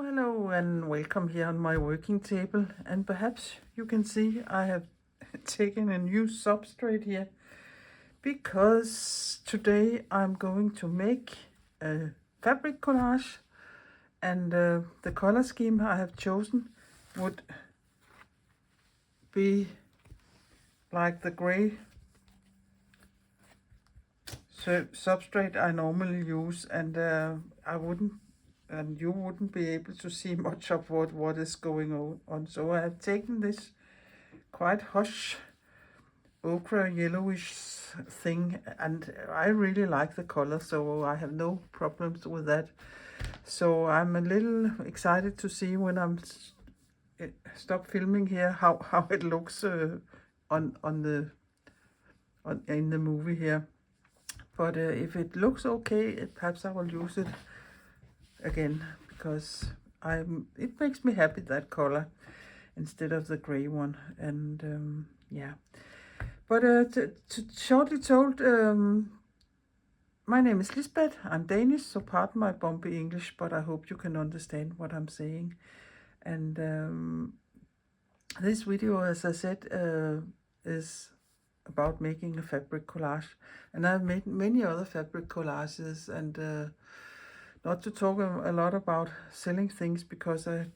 Hello and welcome here on my working table, and perhaps you can see I have taken a new substrate here because today I'm going to make a fabric collage, and the color scheme I have chosen would be like the gray substrate I normally use, and you wouldn't be able to see much of what is going on. So I have taken this quite hush ochre yellowish thing, and I really like the color, so I have no problems with that. So I'm a little excited to see when I'm stop filming here how it looks in the movie here. But if it looks okay, perhaps I will use it again, because it makes me happy, that color, instead of the gray one. And yeah, but shortly told, my name is Lisbeth. I'm Danish, so pardon my bumpy English, but I hope you can understand what I'm saying. And this video, as I said, is about making a fabric collage, and I've made many other fabric collages, and not to talk a lot about selling things, because I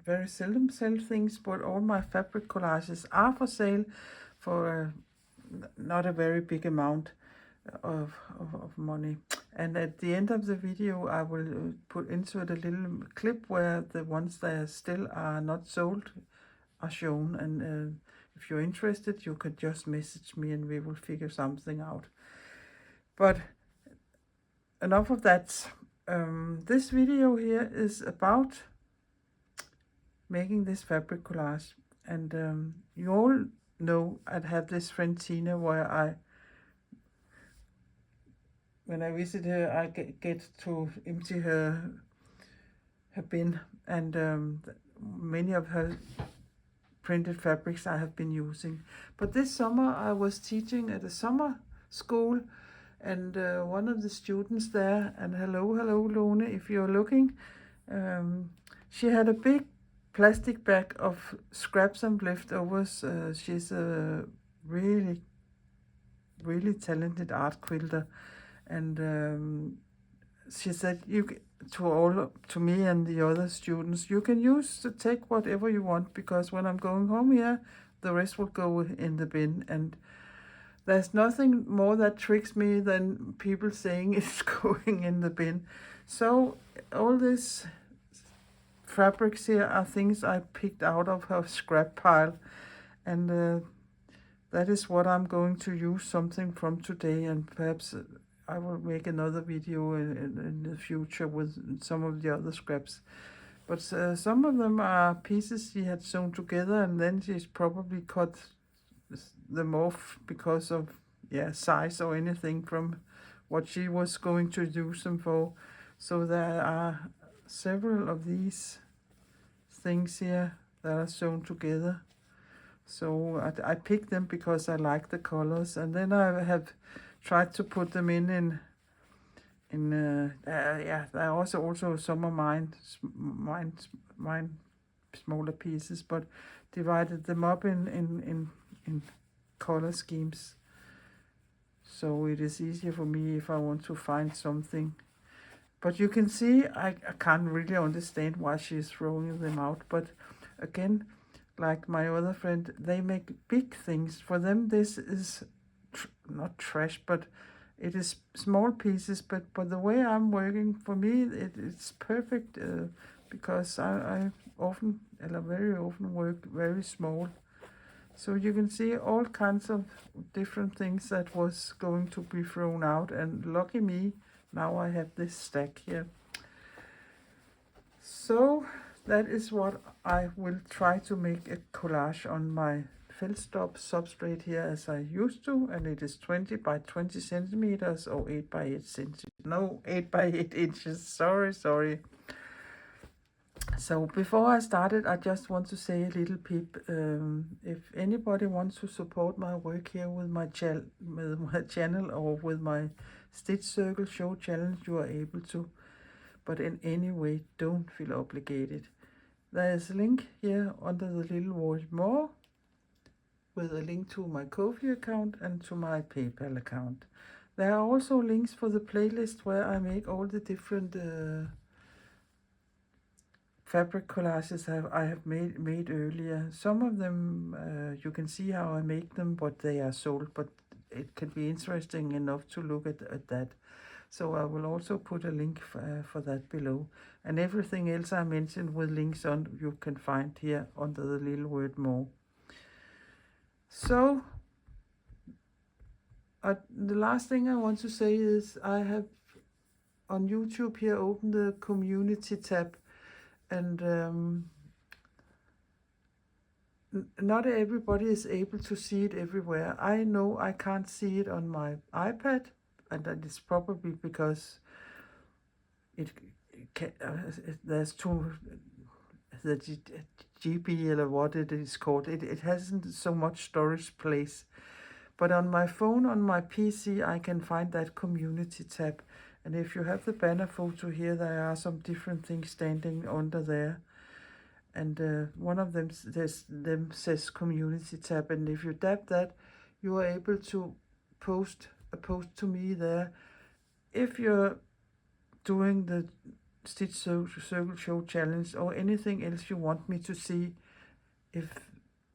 very seldom sell things, but all my fabric collages are for sale for not a very big amount of money. And at the end of the video I will put into it a little clip where the ones that still are not sold are shown, and if you're interested, you could just message me and we will figure something out. But enough of that. This video here is about making this fabric collage, and you all know I'd have this friend Tina, where when I visit her, I get to empty her bin, and many of her printed fabrics I have been using. But this summer I was teaching at a summer school, and one of the students there, and hello Lone, if you're looking, she had a big plastic bag of scraps and leftovers. She's a really talented art quilter, and she said, to me and the other students, you can take whatever you want, because when I'm going home here, the rest will go in the bin. And there's nothing more that tricks me than people saying it's going in the bin. So all these fabrics here are things I picked out of her scrap pile, and that is what I'm going to use something from today, and perhaps I will make another video in the future with some of the other scraps. But some of them are pieces she had sewn together, and then she's probably cut them off because of size or anything from what she was going to use them for. So there are several of these things here that are sewn together. So I picked them because I like the colors, and then I have tried to put them in there are also some of mine smaller pieces, but divided them up in color schemes, so it is easier for me if I want to find something. But you can see I can't really understand why she's throwing them out. But again, like my other friend, they make big things. For them this is not trash, but it is small pieces. But the way I'm working, for me it's perfect, because I very often work very small. So you can see all kinds of different things that was going to be thrown out, and lucky me, now I have this stack here. So that is what I will try to make a collage on my Feldstop substrate here, as I used to, and it is 20 by 20 centimeters or 8 by 8 centimeters. No, 8 by 8 inches. Sorry. So before I started, I just want to say a little peep. If anybody wants to support my work here with my channel or with my Stitch Circle Show Challenge, you are able to. but in any way, don't feel obligated. There is a link here under the little word more with a link to my Ko-fi account and to my PayPal account. There are also links for the playlist where I make all the different fabric collages I have made earlier. Some of them you can see how I make them, but they are sold, but it can be interesting enough to look at that. So I will also put a link for that below. And everything else I mentioned with links on, you can find here under the little word more. So the last thing I want to say is I have on YouTube here opened the community tab, and not everybody is able to see it everywhere. I know I can't see it on my iPad, and that is probably because there's too the GB or what it is called. It hasn't so much storage place. But on my phone, on my PC, I can find that community tab. And if you have the banner photo here, there are some different things standing under there. And one of them says community tab. And if you tap that, you are able to post a post to me there. If you're doing the Stitch Circle Show Challenge or anything else you want me to see,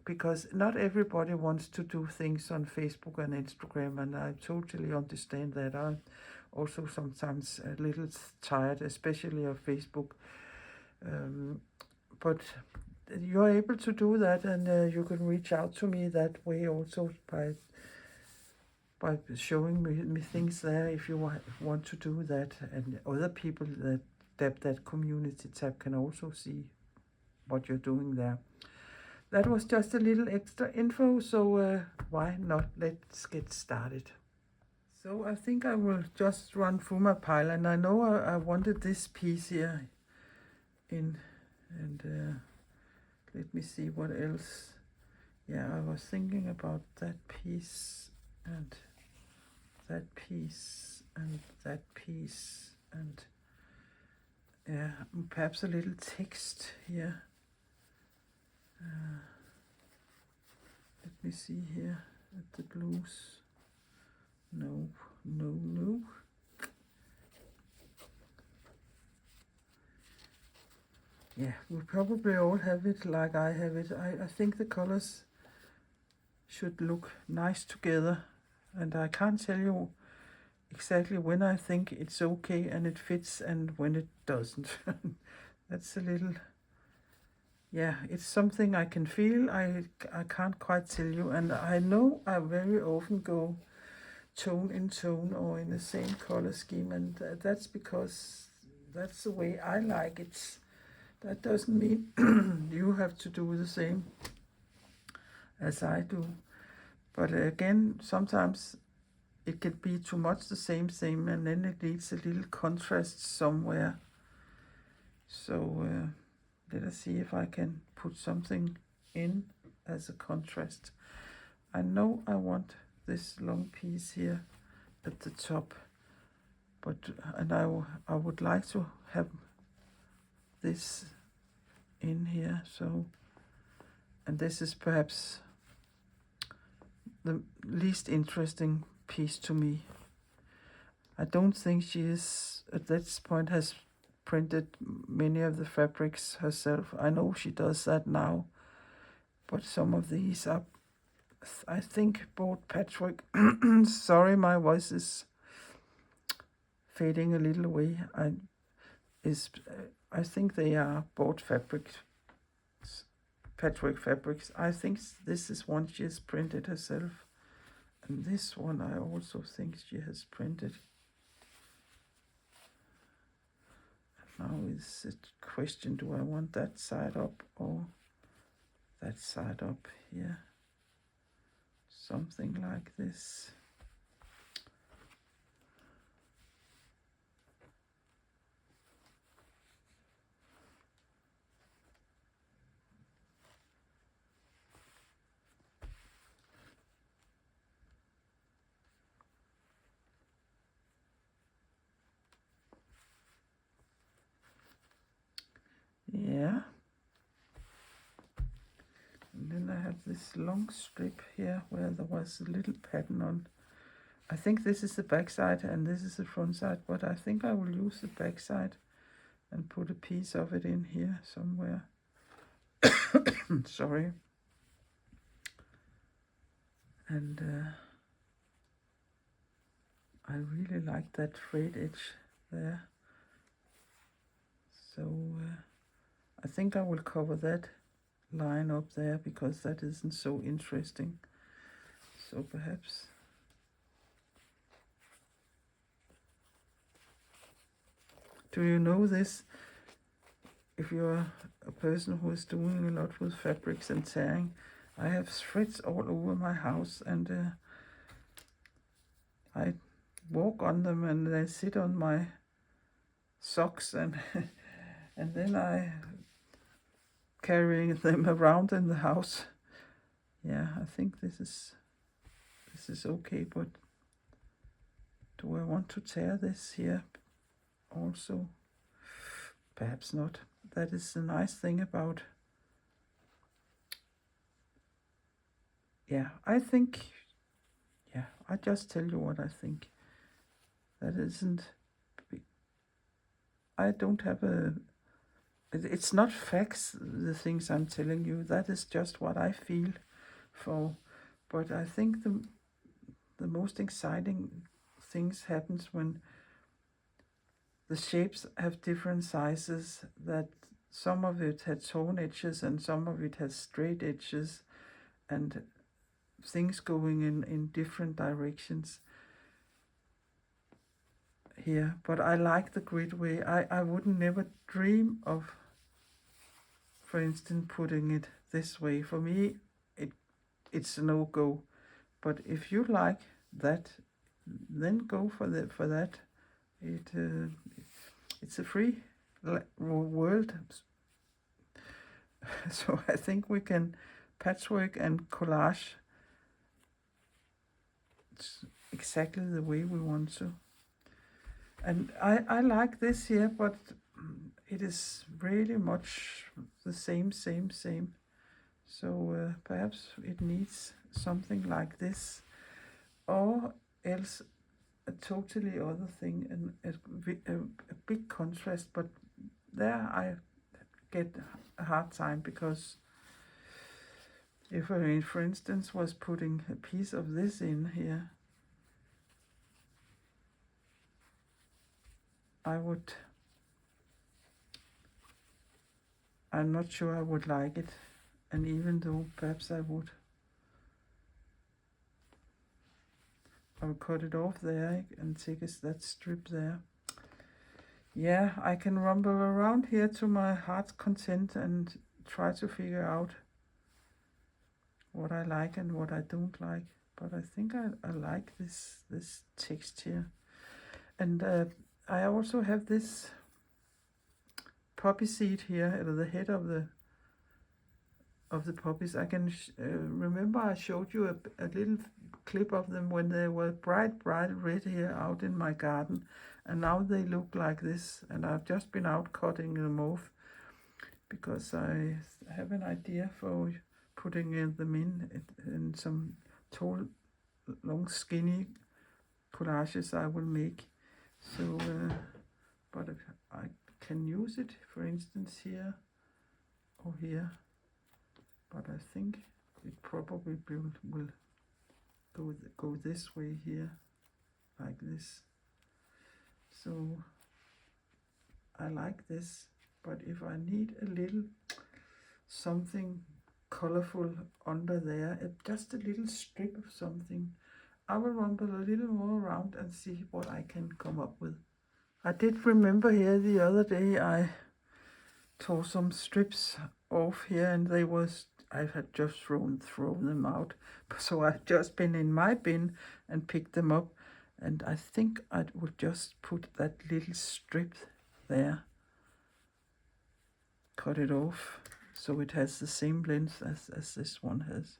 because not everybody wants to do things on Facebook and Instagram, and I totally understand that. I'm also sometimes a little tired, especially of Facebook. But you're able to do that, and you can reach out to me that way also by showing me things there if you want to do that. And other people that tap that community tab can also see what you're doing there. That was just a little extra info, so why not? Let's get started. So I think I will just run through my pile, and I know I wanted this piece here in, and let me see what else. Yeah, I was thinking about that piece, and that piece, and that piece, and yeah, perhaps a little text here. Let me see here at the blues. No. Yeah, we probably all have it like I have it. I think the colors should look nice together, and I can't tell you exactly when I think it's okay and it fits and when it doesn't. That's a little... Yeah, it's something I can feel. I can't quite tell you, and I know I very often go tone in tone or in the same color scheme, and that's because that's the way I like it. That doesn't mean you have to do the same as I do. But again, sometimes it can be too much the same, and then it needs a little contrast somewhere. So let us see if I can put something in as a contrast. I know I want this long piece here at the top, and I would like to have this in here. So, and this is perhaps the least interesting piece to me. I don't think she is at this point has printed many of the fabrics herself. I know she does that now, but some of these are, I think, bought patchwork. Sorry, my voice is fading a little away. I think they are bought fabrics, patchwork fabrics. I think this is one she has printed herself, and this one I also think she has printed. Now is it question, do I want that side up or that side up here? Something like this. Yeah. And then I have this long strip here where there was a little pattern on. I think this is the back side and this is the front side, but I think I will use the back side and put a piece of it in here somewhere. Sorry. And I really like that frayed edge there. So I think I will cover that line up there because that isn't so interesting. So perhaps. Do you know this? If you're a person who is doing a lot with fabrics and tearing, I have threads all over my house, and I walk on them and they sit on my socks, and and then I carrying them around in the house. Yeah, I think this is okay, but do I want to tear this here also? Perhaps not. That is the nice thing about, yeah, I think, yeah, I just tell you what I think. That isn't, I don't have it's not facts, the things I'm telling you. That is just what I feel for. But I think the most exciting things happens when the shapes have different sizes, that some of it has torn edges and some of it has straight edges, and things going in different directions here. But I like the grid way. I would never dream of, for instance, putting it this way. For me, it's a no-go. But if you like that, then go for that. It's a free world. So I think we can patchwork and collage exactly the way we want to. And I like this here, but it is really much the same. So perhaps it needs something like this, or else a totally other thing, and a big contrast. But there I get a hard time, because if I, for instance, was putting a piece of this in here, I'm not sure I would like it. And even though perhaps I would, I'll cut it off there and take that strip there. Yeah, I can rumble around here to my heart's content and try to figure out what I like and what I don't like. But I think I like this texture. And I also have this poppy seed here at the head of the poppies. I can remember I showed you a little clip of them when they were bright red here out in my garden, and now they look like this, and I've just been out cutting them off because I have an idea for putting them in some tall, long, skinny collages I will make. So but I can use it, for instance, here or here, but I think it probably will go this way here, like this. So I like this, but if I need a little something colorful under there, just a little strip of something, I will rumble a little more around and see what I can come up with. I did remember here the other day I tore some strips off here, and I had just thrown them out. So I've just been in my bin and picked them up, and I think I would just put that little strip there, cut it off so it has the same length as this one has.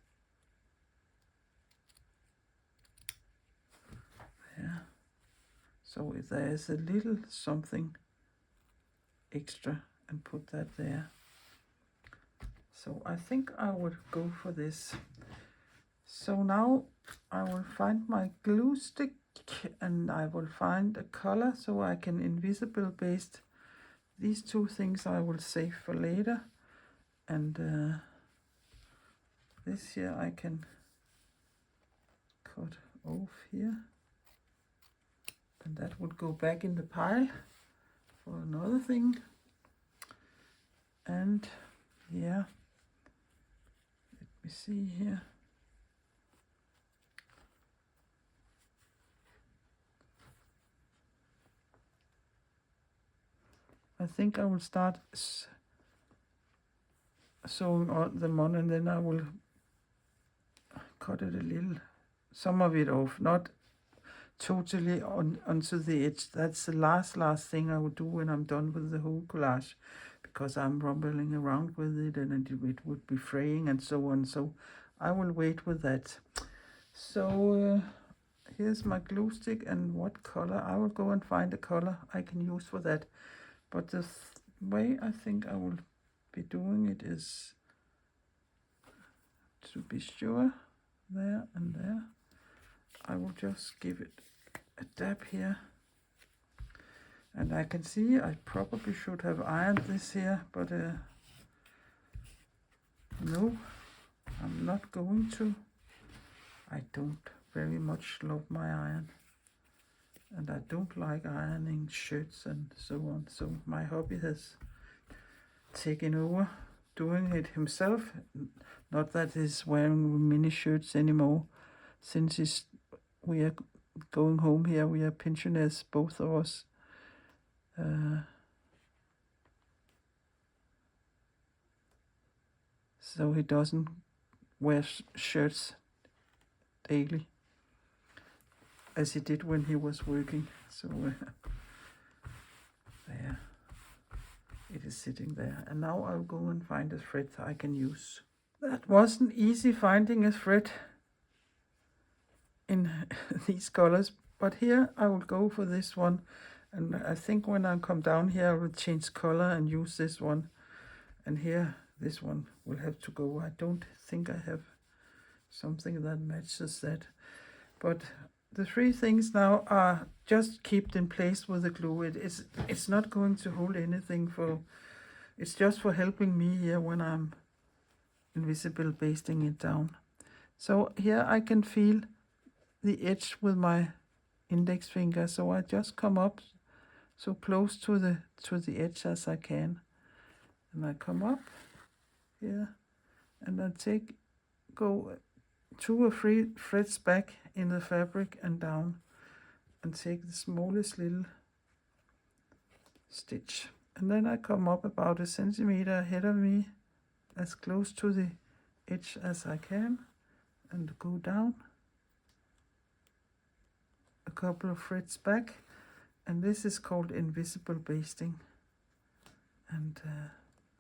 Yeah. So if there is a little something extra, and put that there. So I think I would go for this. So now I will find my glue stick and I will find a color so I can invisible baste. These two things I will save for later. And this here I can cut off here. And that would go back in the pile for another thing. And yeah, let me see here. I think I will start sewing on them on, and then I will cut it a little, some of it off, not totally onto the edge. That's the last thing I will do when I'm done with the whole collage, because I'm rumbling around with it and it would be fraying and so on. So I will wait with that. So here's my glue stick, and what color? I will go and find a color I can use for that. But the way I think I will be doing it is to be sure, there and there, I will just give it a dab here. And I can see I probably should have ironed this here, but no, I'm not going to. I don't very much love my iron. And I don't like ironing shirts and so on. So my hobby has taken over doing it himself. Not that he's wearing mini shirts anymore. Since we are going home here, we are pensioners, both of us. So he doesn't wear shirts daily, as he did when he was working. So there, it is sitting there. And now I'll go and find a thread I can use. That wasn't easy finding a thread in these colors, but here I will go for this one. And I think when I come down here, I will change color and use this one. And here, this one will have to go. I don't think I have something that matches that. But the three things now are just kept in place with the glue. It's not going to hold anything for, it's just for helping me here when I'm invisible basting it down. So here I can feel the edge with my index finger. So I just come up so close to the edge as I can. And I come up here and I go 2 or 3 threads back in the fabric and down, and take the smallest little stitch. And then I come up about 1 centimeter ahead of me, as close to the edge as I can, and go down a couple of threads back. And this is called invisible basting. And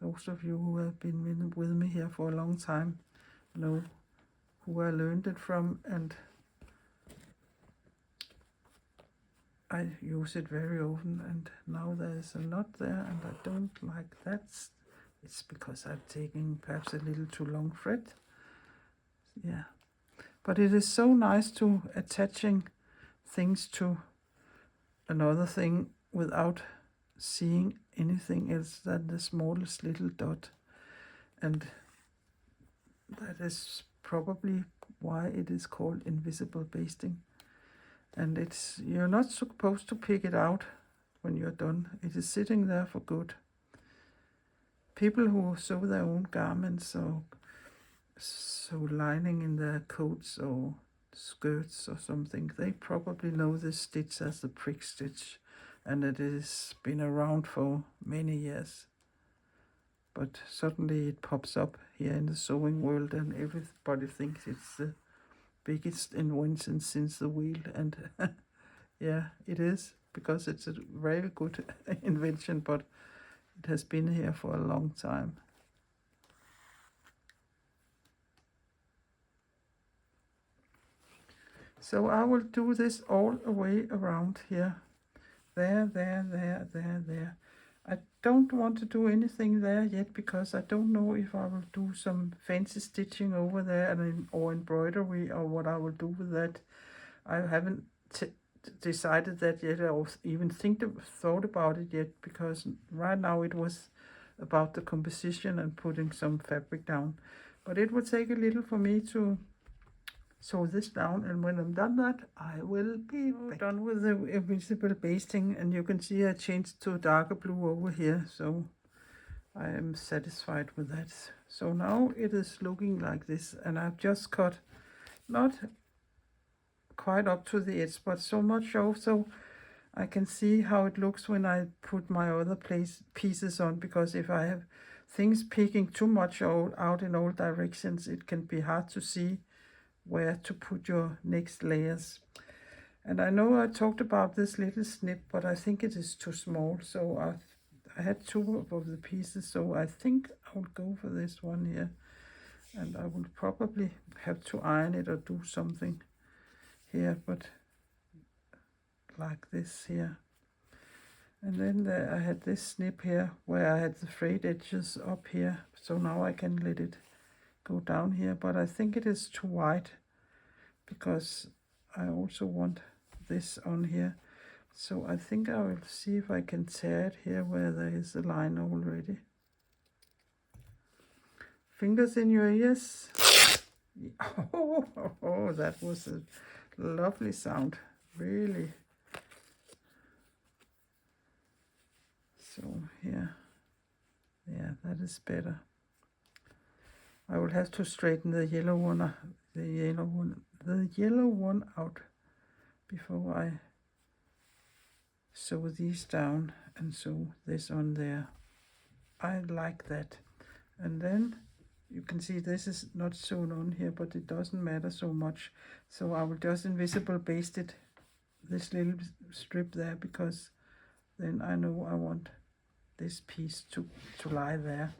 those of you who have been with me here for a long time know who I learned it from, and I use it very often. And now there's a knot there, and I don't like that. It's because I've taken perhaps a little too long thread. Yeah, but it is so nice to attaching things to another thing without seeing anything else than the smallest little dot. And that is probably why it is called invisible basting. And you're not supposed to pick it out when you're done. It is sitting there for good. People who sew their own garments or sew lining in their coats or skirts or something, they probably know this stitch as the prick stitch, and it has been around for many years. But suddenly it pops up here in the sewing world, and everybody thinks it's the biggest invention since the wheel. And yeah, it is, because it's a very good invention, but it has been here for a long time. So I will do this all the way around here. There. I don't want to do anything there yet because I don't know if I will do some fancy stitching over there or embroidery or what I will do with that. I haven't decided that yet or even thought about it yet, because right now it was about the composition and putting some fabric down. But it will take a little for me to sew this down, and when I'm done that, I will be done with the invisible basting. And you can see I changed to darker blue over here, so I am satisfied with that. So now it is looking like this, and I've just cut not quite up to the edge, but so much off so I can see how it looks when I put my other pieces on, because if I have things peeking too much out in all directions, it can be hard to see where to put your next layers. And I know I talked about this little snip, but I think it is too small, so I had two of the pieces, so I think I will go for this one here, and I will probably have to iron it or do something here, but like this here. And then I had this snip here where I had the frayed edges up here, so now I can let it go down here, but I think it is too wide because I also want this on here. So I think I will see if I can tear it here where there is a line already. Fingers in your ears. Oh, that was a lovely sound, really. So here, yeah, that is better. I will have to straighten the yellow one out before I sew these down and sew this on there. I like that. And then you can see this is not sewn on here, but it doesn't matter so much. So I will just invisible baste it, this little strip there, because then I know I want this piece to lie there.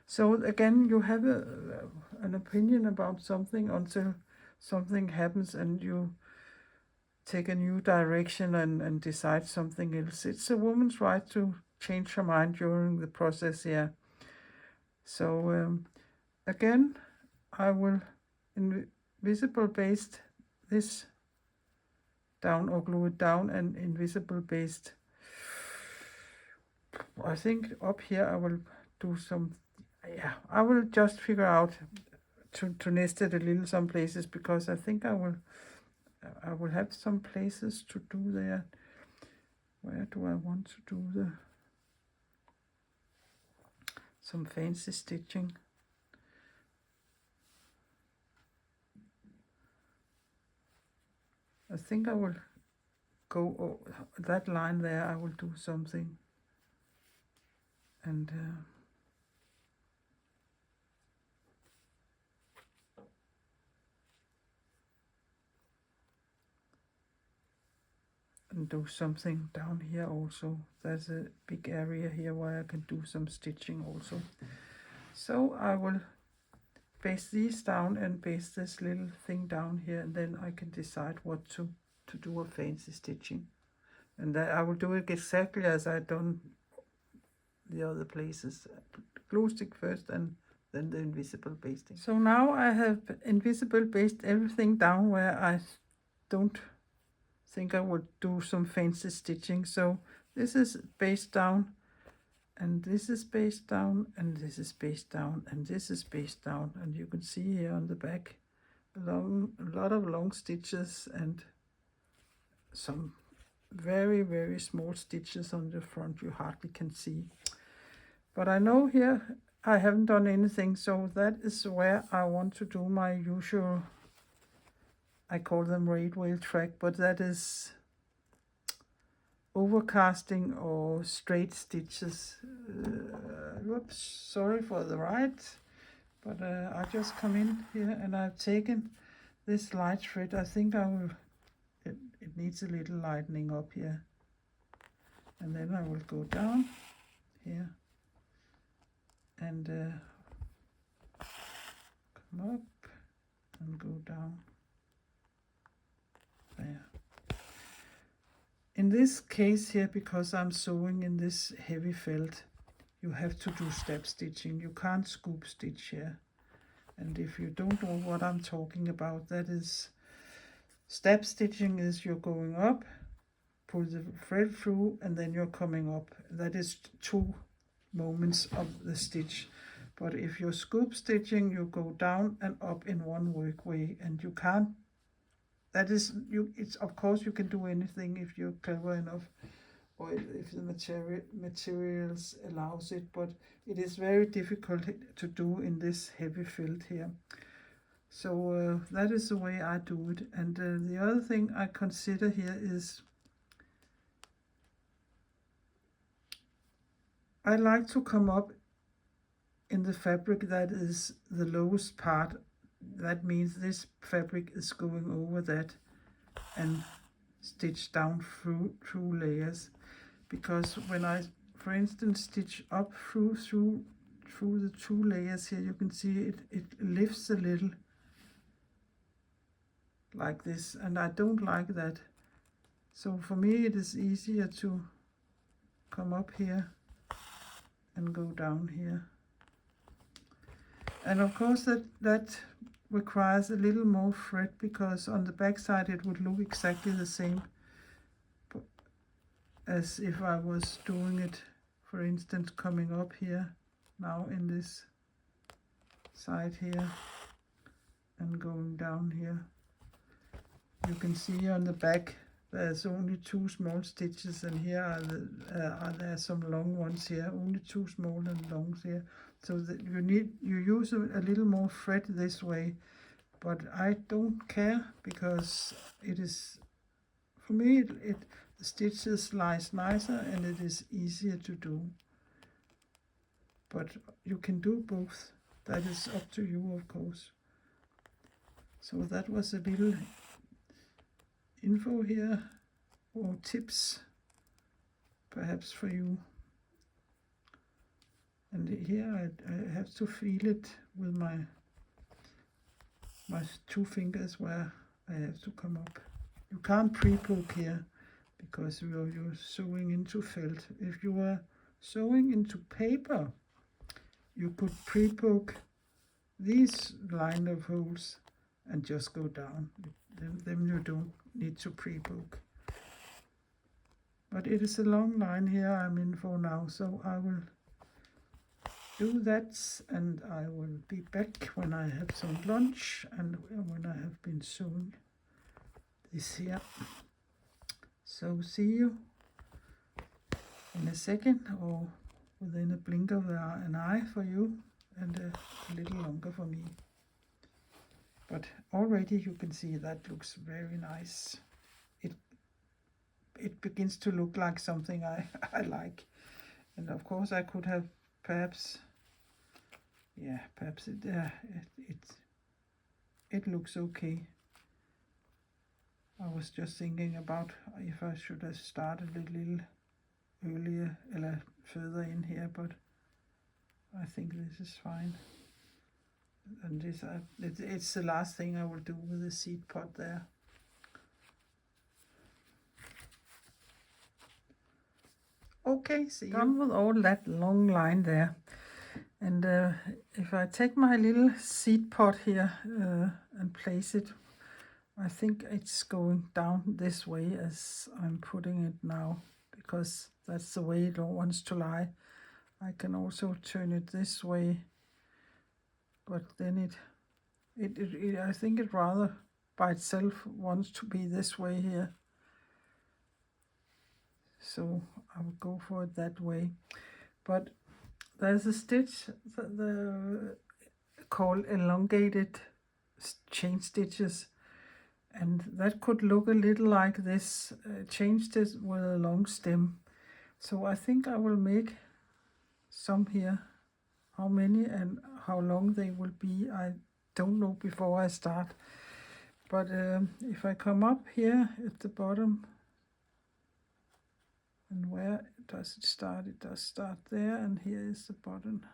So again, you have an opinion about something until something happens and you take a new direction and decide something else. It's a woman's right to change her mind during the process here. So again, I will invisible baste this down or glue it down and invisible baste. I think up here I will do some, yeah, I will just figure out to nest it a little some places, because I think I will have some places to do there. Where do I want to do some fancy stitching? I think I will go that line there. I will do something, and do something down here also. There's a big area here where I can do some stitching also. So I will baste these down and baste this little thing down here, and then I can decide what to do a fancy stitching. And that I will do it exactly as I've done the other places. Glue stick first and then the invisible basting. So now I have invisible baste everything down where I don't think I would do some fancy stitching. So this is based down, and this is based down, and this is based down, and this is based down, and you can see here on the back a lot of long stitches and some very, very small stitches on the front you hardly can see. But I know here I haven't done anything, so that is where I want to do my usual, I call them raid wheel track, but that is overcasting or straight stitches. Whoops, sorry for the right, but I just come in here and I've taken this light thread. I think I will, it needs a little lightening up here, and then I will go down here and come up and go down there. In this case here, because I'm sewing in this heavy felt, you have to do step stitching. You can't scoop stitch here. And if you don't know what I'm talking about, that is step stitching is you're going up, pull the thread through, and then you're coming up. That is 2 moments of the stitch. But if you're scoop stitching, you go down and up in one work way, and you can't. That is you. It's of course you can do anything if you're clever enough, or if the materials allows it. But it is very difficult to do in this heavy felt here. So that is the way I do it. And the other thing I consider here is I like to come up in the fabric that is the lowest part. That means this fabric is going over that and stitch down through layers. Because when I, for instance, stitch up through the 2 layers here, you can see it lifts a little like this, and I don't like that. So for me it is easier to come up here and go down here. And of course that requires a little more thread, because on the back side it would look exactly the same as if I was doing it, for instance, coming up here now in this side here and going down here. You can see on the back there's only 2 small stitches, and here are there some long ones here, only 2 small and longs here. So that you use a little more thread this way, but I don't care, because it is, for me, the stitches lies nicer and it is easier to do. But you can do both. That is up to you, of course. So that was a little info here, or tips perhaps for you. And here I have to feel it with my 2 fingers where I have to come up. You can't pre-poke here because you're sewing into felt. If you were sewing into paper, you could pre-poke these line of holes and just go down. Then you don't need to pre-poke. But it is a long line here I'm in for now, so I will do that, and I will be back when I have some lunch and when I have been sewing this here. So see you in a second, or within a blink of an eye for you, and a little longer for me. But already you can see that looks very nice. It begins to look like something I like. And of course I could have perhaps it looks okay. I was just thinking about if I should have started a little earlier or further in here, but I think this is fine. And this it's the last thing I will do with the seed pot there. Okay, see you. Done with all that long line there. And if I take my little seed pot here and place it, I think it's going down this way as I'm putting it now, because that's the way it wants to lie. I can also turn it this way, but then I think it rather by itself wants to be this way here. So I will go for it that way. But there's a stitch called elongated chain stitches, and that could look a little like this, chain stitch with a long stem. So I think I will make some here. How many and how long they will be, I don't know before I start. But if I come up here at the bottom, and where does it start? It does start there, and here is the bottom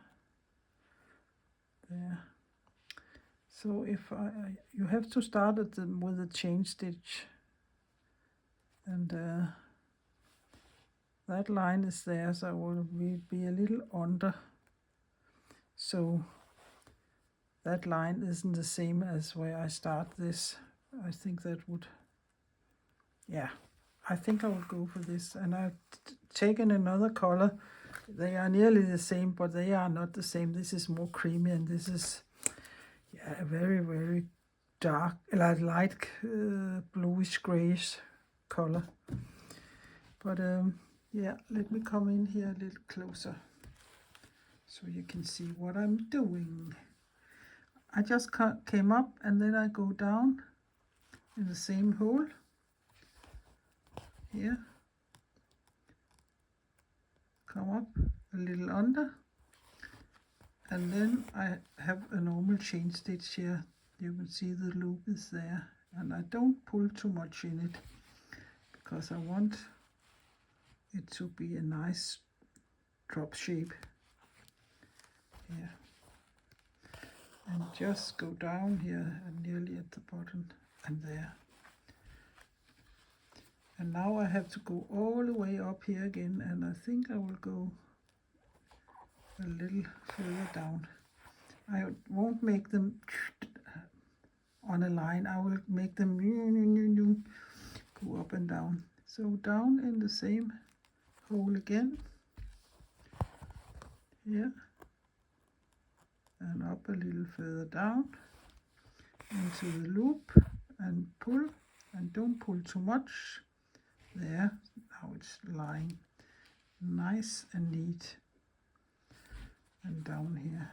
there. So if you have to start with the chain stitch, and that line is there, so I will be a little under, so that line isn't the same as where I start this. I think that would, yeah, I think I will go for this. And I've taken another color. They are nearly the same, but they are not the same. This is more creamy, and this is, yeah, a very, very dark, like light bluish grayish color. But yeah, let me come in here a little closer so you can see what I'm doing. I just came up, and then I go down in the same hole here, come up a little under, and then I have a normal chain stitch here. You can see the loop is there, and I don't pull too much in it because I want it to be a nice drop shape here, and just go down here and nearly at the bottom and there. And now I have to go all the way up here again, and I think I will go a little further down. I won't make them on a line, I will make them go up and down. So down in the same hole again, here, and up a little further down into the loop, and pull, and don't pull too much. There, now it's lying nice and neat, and down here.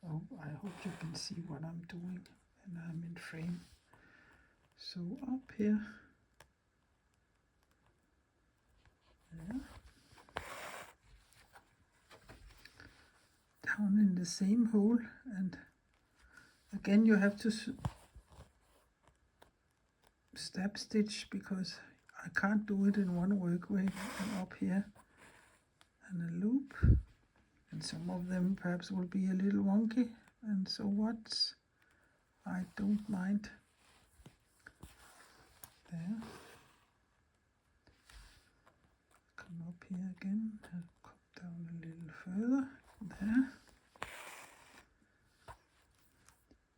Oh, I hope you can see what I'm doing, and I'm in frame. So up here, there, down in the same hole, and again you have to stab stitch because I can't do it in one work way. And up here, and a loop, and some of them perhaps will be a little wonky, and so what, I don't mind. There, come up here again, and come down a little further, there,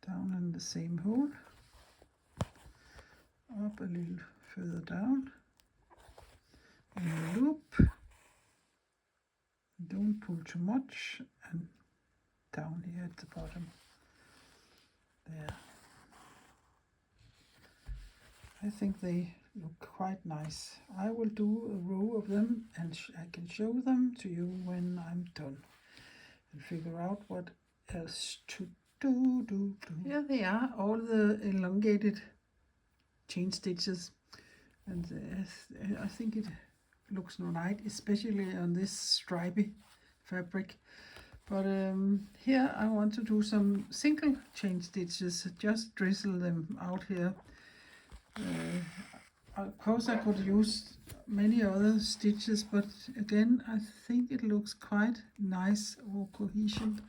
down in the same hole, up a little further down, in a loop, don't pull too much, and down here at the bottom, there. I think they look quite nice. I will do a row of them, and I can show them to you when I'm done, and figure out what else to do. Here they are, all the elongated chain stitches, and I think it looks nice, especially on this stripy fabric. But here I want to do some single chain stitches, just drizzle them out here. Of course I could use many other stitches, but again I think it looks quite nice or cohesion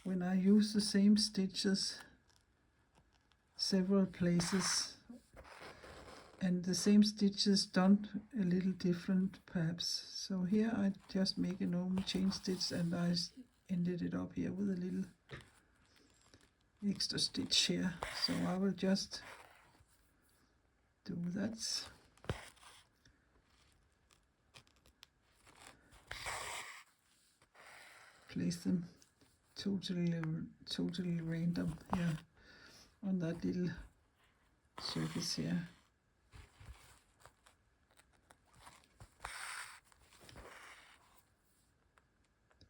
when I use the same stitches several places, and the same stitches done a little different perhaps. So here I just make a normal chain stitch, and I ended it up here with a little extra stitch here. So I will just do that. Place them totally random here on that little surface here.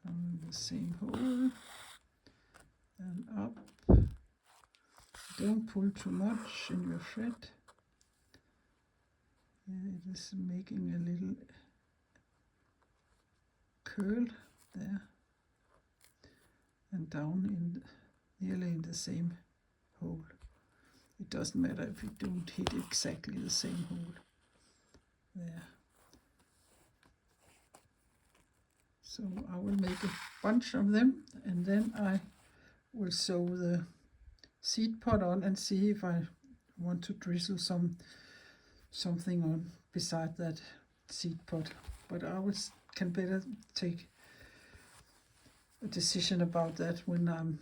Down in the same hole and up. Don't pull too much in your thread. It is making a little curl there, and down in nearly in the same hole. It doesn't matter if you don't hit exactly the same hole there. So I will make a bunch of them, and then I will sew the seed pot on and see if I want to drizzle something on beside that seed pot. But I can better take a decision about that when I'm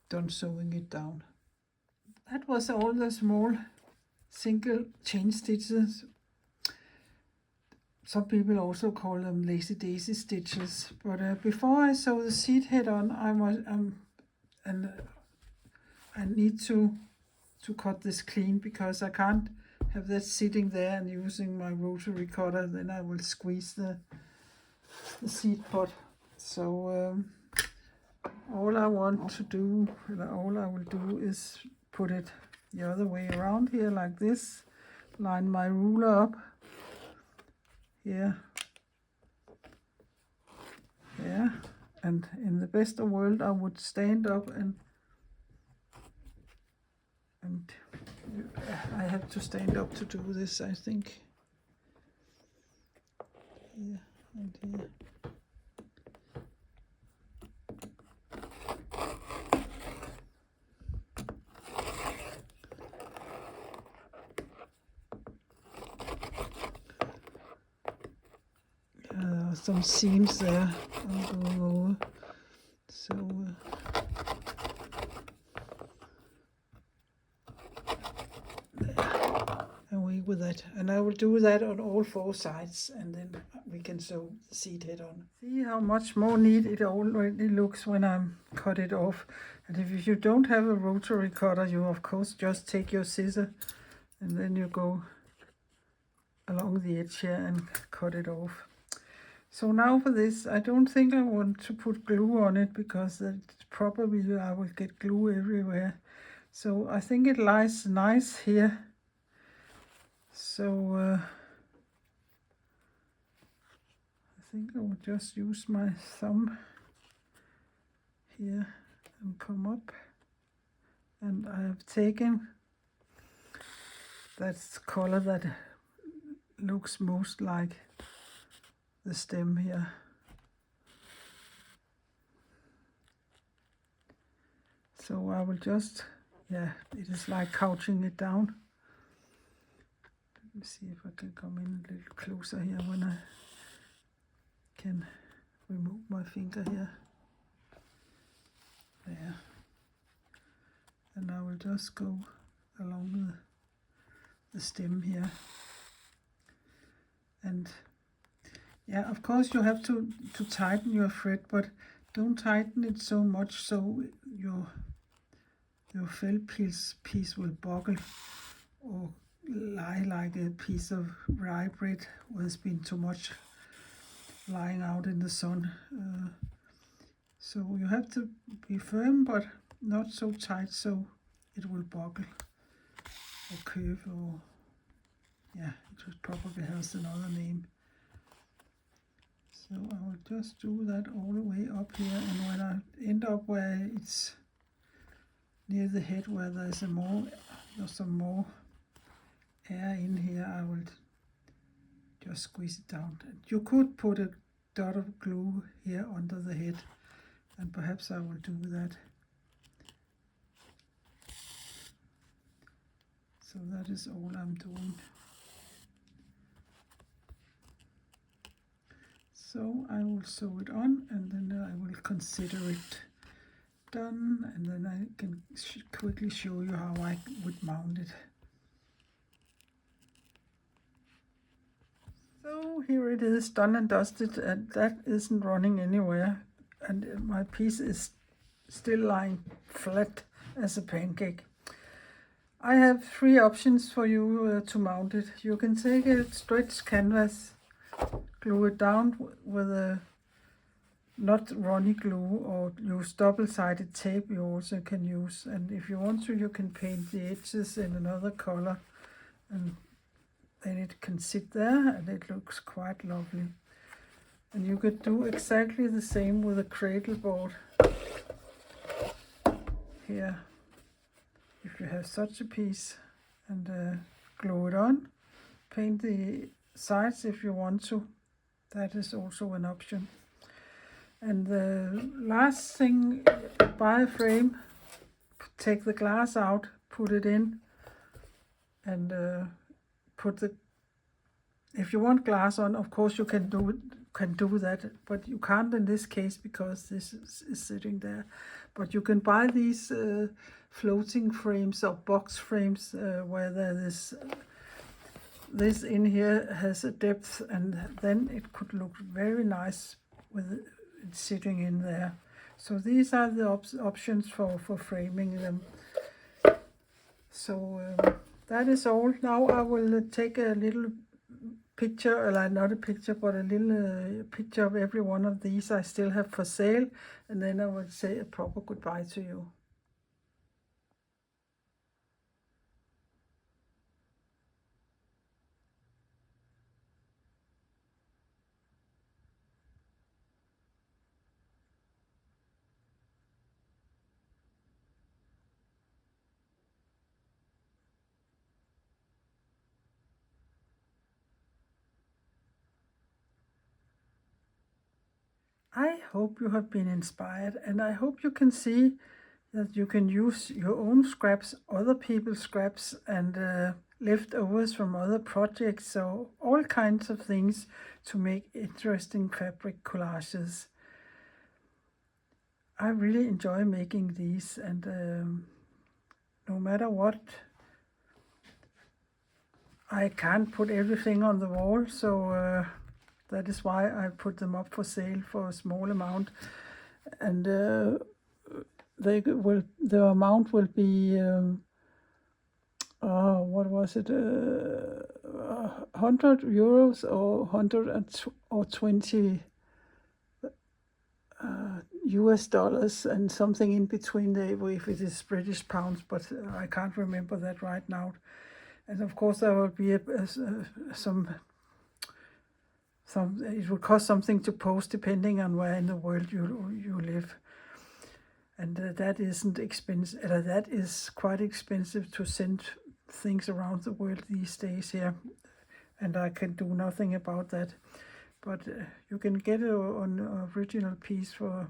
done sewing it down. That was all the small single chain stitches. Some people also call them lazy daisy stitches. But before I sew the seed head on, I need to cut this clean, because I can't have that sitting there and using my rotary cutter. Then I will squeeze the seed pot. So all I will do is put it the other way around here, like this. Line my ruler up here, and in the best of world I would stand up and I have to stand up to do this, I think. Here and here. There are some seams there I'm going over, so away with that. And I will do that on all 4 sides, and then we can sew the seed head on. See how much more neat it already looks when I'm cut it off. And if you don't have a rotary cutter, you of course just take your scissor and then you go along the edge here and cut it off. So now for this, I don't think I want to put glue on it, because probably I will get glue everywhere. So I think it lies nice here. So I think I will just use my thumb here and come up. And I have taken that color that looks most like the stem here. So I will just, it is like couching it down. Let me see if I can come in a little closer here when I can remove my finger here. There. And I will just go along the stem here. And yeah, of course you have to tighten your thread, but don't tighten it so much so your felt piece will buckle or lie like a piece of rye bread where there's been too much lying out in the sun. So you have to be firm, but not so tight so it will buckle or curve, or it probably has another name. So I will just do that all the way up here, and when I end up where it's near the head, where there's some more air in here, I will just squeeze it down. You could put a dot of glue here under the head, and perhaps I will do that. So that is all I'm doing. So I will sew it on, and then I will consider it done, and then I can quickly show you how I would mount it. So here it is, done and dusted, and that isn't running anywhere, and my piece is still lying flat as a pancake. I have 3 options for you to mount it. You can take a stretched canvas, glue it down with a not runny glue, or use double-sided tape. You also can use, and if you want to, you can paint the edges in another color, and then it can sit there and it looks quite lovely. And you could do exactly the same with a cradle board here, if you have such a piece, and glue it on, paint the sides if you want to. That is also an option. And the last thing, buy a frame, take the glass out, put it in and put the, if you want glass on, of course you can do that, but you can't in this case because this is sitting there. But you can buy these floating frames or box frames where there is this in here has a depth, and then it could look very nice with it sitting in there. So these are the options for framing them. So that is all. Now I will take a little picture, or not a picture, but a little picture of every one of these I still have for sale, and then I will say a proper goodbye to you. I hope you have been inspired, and I hope you can see that you can use your own scraps, other people's scraps, and leftovers from other projects, so all kinds of things to make interesting fabric collages. I really enjoy making these, and no matter what, I can't put everything on the wall, so that is why I put them up for sale for a small amount, and the amount will be what was it, 100 euros or 120 US dollars, and something in between there if it is British pounds, but I can't remember that right now. And of course there will be some it will cost something to post depending on where in the world you live. And that isn't expensive. That is quite expensive to send things around the world these days here, and I can do nothing about that. But you can get an original piece for,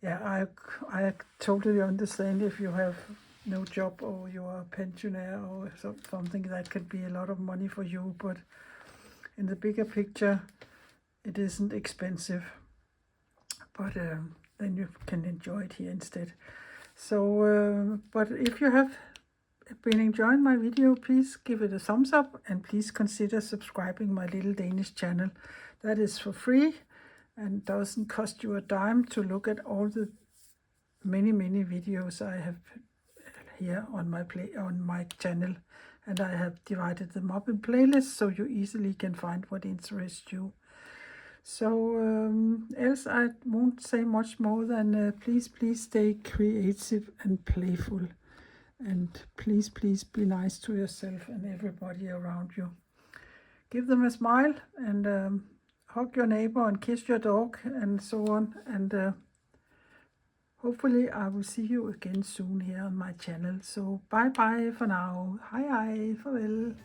yeah, I totally understand if you have no job or you are a pensioner or something, that could be a lot of money for you, but in the bigger picture it isn't expensive. But then you can enjoy it here instead. So but if you have been enjoying my video, please give it a thumbs up, and please consider subscribing my little Danish channel. That is for free and doesn't cost you a dime to look at all the many videos I have here on my channel, and I have divided them up in playlists so you easily can find what interests you. So else I won't say much more than please stay creative and playful, and please be nice to yourself and everybody around you. Give them a smile, and hug your neighbor and kiss your dog and so on, and hopefully I will see you again soon here on my channel. So bye for now. Hej farvel.